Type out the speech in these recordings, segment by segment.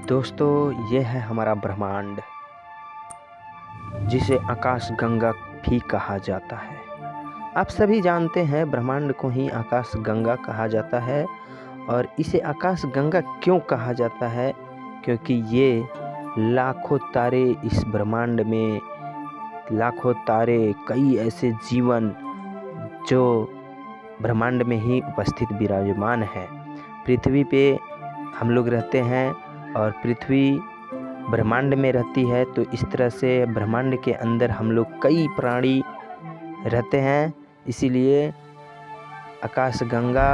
दोस्तों, ये है हमारा ब्रह्मांड, जिसे आकाश गंगा भी कहा जाता है। आप सभी जानते हैं ब्रह्मांड को ही आकाश गंगा कहा जाता है। और इसे आकाश गंगा क्यों कहा जाता है? क्योंकि ये लाखों तारे, इस ब्रह्मांड में लाखों तारे, कई ऐसे जीवन जो ब्रह्मांड में ही उपस्थित विराजमान है। पृथ्वी पे हम लोग रहते हैं और पृथ्वी ब्रह्मांड में रहती है, तो इस तरह से ब्रह्मांड के अंदर हम लोग कई प्राणी रहते हैं। इसीलिए आकाश गंगा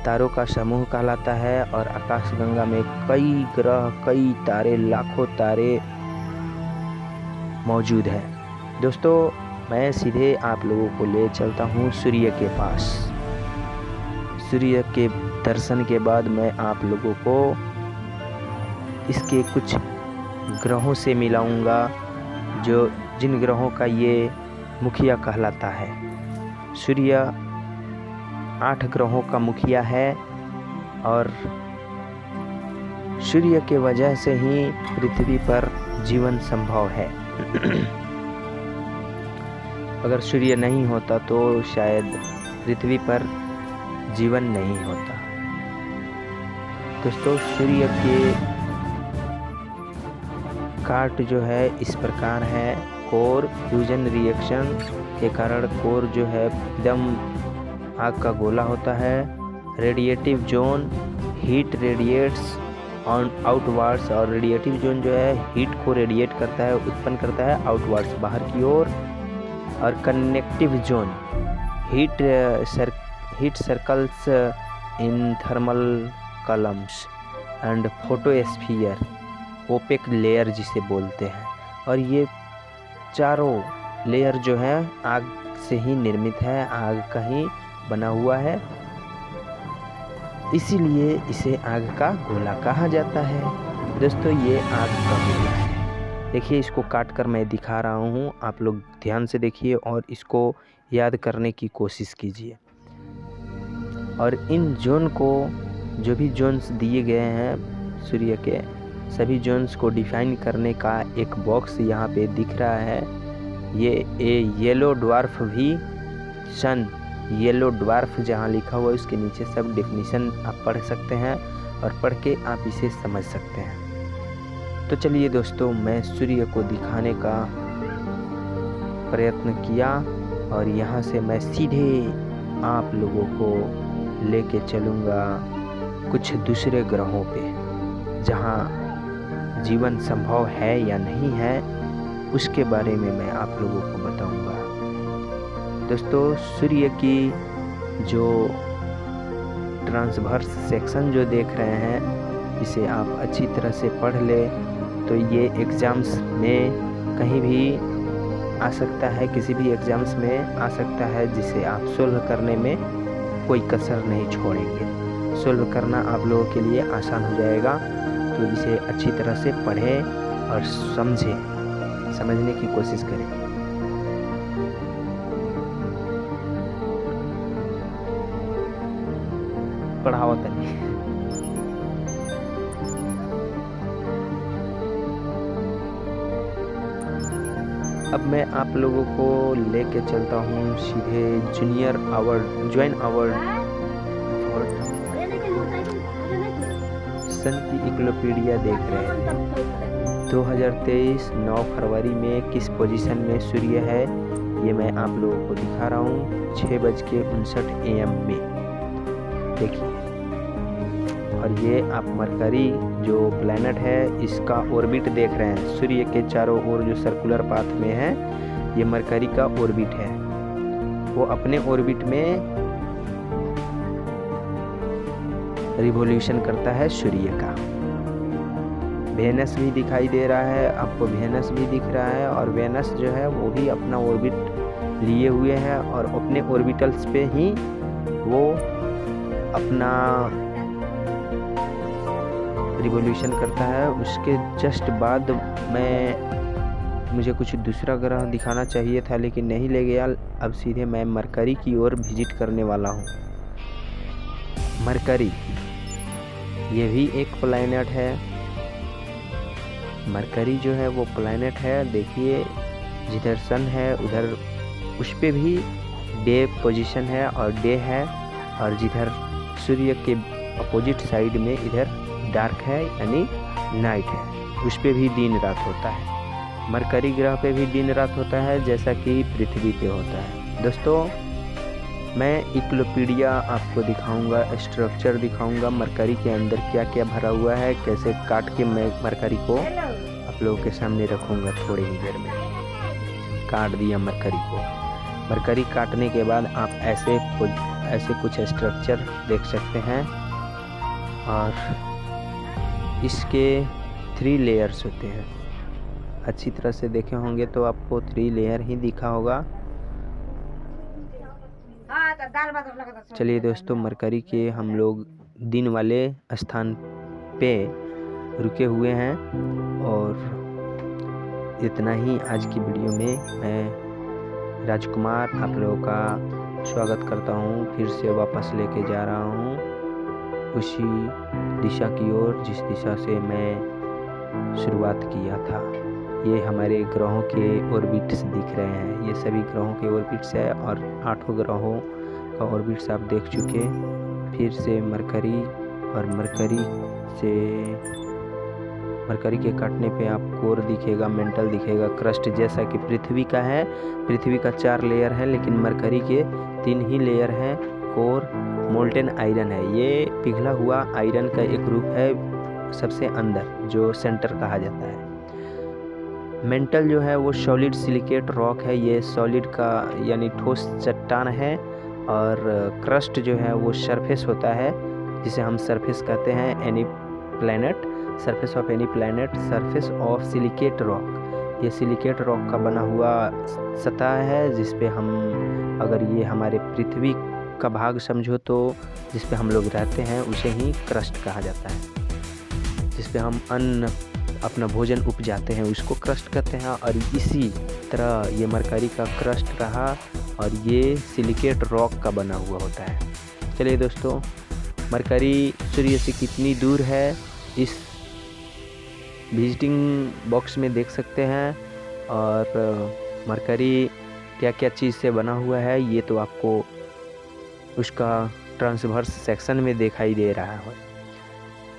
तारों का समूह कहलाता है। और आकाश गंगा में कई ग्रह, कई तारे, लाखों तारे मौजूद हैं। दोस्तों, मैं सीधे आप लोगों को ले चलता हूँ सूर्य के पास। सूर्य के दर्शन के बाद मैं आप लोगों को इसके कुछ ग्रहों से मिलाऊंगा, जो जिन ग्रहों का ये मुखिया कहलाता है। सूर्य 8 ग्रहों का मुखिया है और सूर्य के वजह से ही पृथ्वी पर जीवन संभव है। अगर सूर्य नहीं होता तो शायद पृथ्वी पर जीवन नहीं होता। दोस्तों, सूर्य के काट जो है इस प्रकार है। कोर फ्यूजन रिएक्शन के कारण कोर जो है एकदम आग का गोला होता है। Radiative zone, heat radiates on outwards, और रेडिएटिव जोन जो है हीट को रेडिएट करता है, उत्पन्न करता है आउटवर्ड्स, बाहर की ओर। और connective zone, heat circles in thermal columns and photosphere, opaque layer जिसे बोलते हैं। और ये चारों लेयर जो है आग से ही निर्मित है, आग का ही बना हुआ है, इसीलिए इसे आग का गोला कहा जाता है। दोस्तों, ये आग का गोला है। देखिए, इसको काट कर मैं दिखा रहा हूँ, आप लोग ध्यान से देखिए और इसको याद करने की कोशिश कीजिए। और इन जोन को, जो भी जोन्स दिए गए हैं सूर्य के, सभी जोन्स को डिफाइन करने का एक बॉक्स यहाँ पे दिख रहा है। ये येलो ड्वार्फ भी सन, येलो ड्वार्फ जहाँ लिखा हुआ है उसके नीचे सब डेफिनेशन आप पढ़ सकते हैं और पढ़ के आप इसे समझ सकते हैं। तो चलिए दोस्तों, मैं सूर्य को दिखाने का प्रयत्न किया और यहाँ से मैं सीधे आप लोगों को लेके चलूँगा कुछ दूसरे ग्रहों पे, जहाँ जीवन संभव है या नहीं है, उसके बारे में मैं आप लोगों को बताऊंगा। दोस्तों, सूर्य की जो ट्रांसवर्स सेक्शन जो देख रहे हैं, इसे आप अच्छी तरह से पढ़ ले तो ये एग्ज़ाम्स में कहीं भी आ सकता है, किसी भी एग्ज़ाम्स में आ सकता है, जिसे आप सोल्व करने में कोई कसर नहीं छोड़ेंगे। सोल्व करना आप लोगों के लिए आसान हो जाएगा। तो इसे अच्छी तरह से पढ़ें और समझें, समझने की कोशिश करें। पढ़ावत नहीं। अब मैं आप लोगों को लेके चलता हूँ सीधे ज्वाइन आवर सन की इक्लोपीडिया देख रहे थे। 2023 9 फरवरी में किस पोजीशन में सूर्य है, ये मैं आप लोगों को दिखा रहा हूँ 6:59 AM में। देखिए, और ये आप मरकरी जो प्लैनेट है इसका ऑर्बिट देख रहे हैं। सूर्य के चारों ओर जो सर्कुलर पाथ में है, ये मरकरी का ऑर्बिट है। वो अपने ऑर्बिट में रिवॉल्यूशन करता है सूर्य का। वेनस भी दिखाई दे रहा है, आपको वेनस भी दिख रहा है। और वेनस जो है वो भी अपना ऑर्बिट लिए हुए है और अपने ऑर्बिटल्स पे ही वो अपना रिवॉल्यूशन करता है। उसके जस्ट बाद मुझे कुछ दूसरा ग्रह दिखाना चाहिए था, लेकिन नहीं ले गया। अब सीधे मैं मरकरी की ओर विजिट करने वाला हूँ। मरकरी ये भी एक प्लैनेट है मरकरी जो है वो प्लैनेट है। देखिए जिधर सन है उधर उस पे भी डे पोजीशन है और डे है, और जिधर सूर्य के अपोजिट साइड में इधर डार्क है यानी नाइट है, उस पे भी दिन रात होता है। मरकरी ग्रह पे भी दिन रात होता है जैसा कि पृथ्वी पे होता है। दोस्तों मैं इक्लोपीडिया आपको दिखाऊंगा, स्ट्रक्चर दिखाऊंगा, मरकरी के अंदर क्या क्या भरा हुआ है, कैसे काट के मैं मरकरी को आप लोगों के सामने रखूंगा। थोड़ी ही देर में काट दिया मरकरी को। मरकरी काटने के बाद आप ऐसे कुछ स्ट्रक्चर देख सकते हैं, और इसके 3 लेयर्स होते हैं। अच्छी तरह से देखे होंगे तो आपको 3 लेयर ही दिखा होगा। चलिए दोस्तों, मरकरी के हम लोग दिन वाले स्थान पे रुके हुए हैं, और इतना ही आज की वीडियो में। मैं राजकुमार आप लोगों का स्वागत करता हूँ। फिर से वापस लेके जा रहा हूँ उसी दिशा की ओर जिस दिशा से मैं शुरुआत किया था। ये हमारे ग्रहों के ऑर्बिट्स दिख रहे हैं, ये सभी ग्रहों के ऑर्बिट्स है, और 8 ग्रहों का ऑर्बिट्स आप देख चुके। फिर से मरकरी, और मरकरी के काटने पे आप कोर दिखेगा, मेंटल दिखेगा, क्रस्ट जैसा कि पृथ्वी का है। पृथ्वी का 4 लेयर है, लेकिन मरकरी के 3 ही लेयर हैं। कोर मोल्टेन आयरन है, ये पिघला हुआ आयरन का एक रूप है सबसे अंदर, जो सेंटर कहा जाता है। मेंटल जो है वो सॉलिड सिलिकेट रॉक है, ये सॉलिड का यानी ठोस चट्टान है। और क्रस्ट जो है वो सरफेस होता है, जिसे हम सरफेस कहते हैं। Any planet, surface of any planet, surface of silicate rock. ये सिलिकेट रॉक का बना हुआ सतह है, जिस पे हम, अगर ये हमारे पृथ्वी का भाग समझो तो जिस पे हम लोग रहते हैं उसे ही क्रस्ट कहा जाता है। जिस पे हम अन्न, अपना भोजन उपजाते हैं, उसको क्रस्ट कहते हैं। और इसी तरह ये मरकरी का क्रस्ट रहा, और ये सिलिकेट रॉक का बना हुआ होता है। चलिए दोस्तों, मरकरी सूर्य से कितनी दूर है इस विजिटिंग बॉक्स में देख सकते हैं, और मरकरी क्या क्या चीज़ से बना हुआ है ये तो आपको उसका ट्रांसवर्स सेक्शन में दिखाई दे रहा है।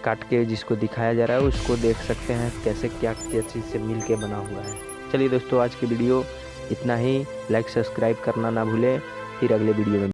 काट के जिसको दिखाया जा रहा है उसको देख सकते हैं कैसे क्या क्या चीज़ से मिल के बना हुआ है। चलिए दोस्तों, आज की वीडियो इतना ही। लाइक सब्सक्राइब करना ना भूलें। फिर अगले वीडियो में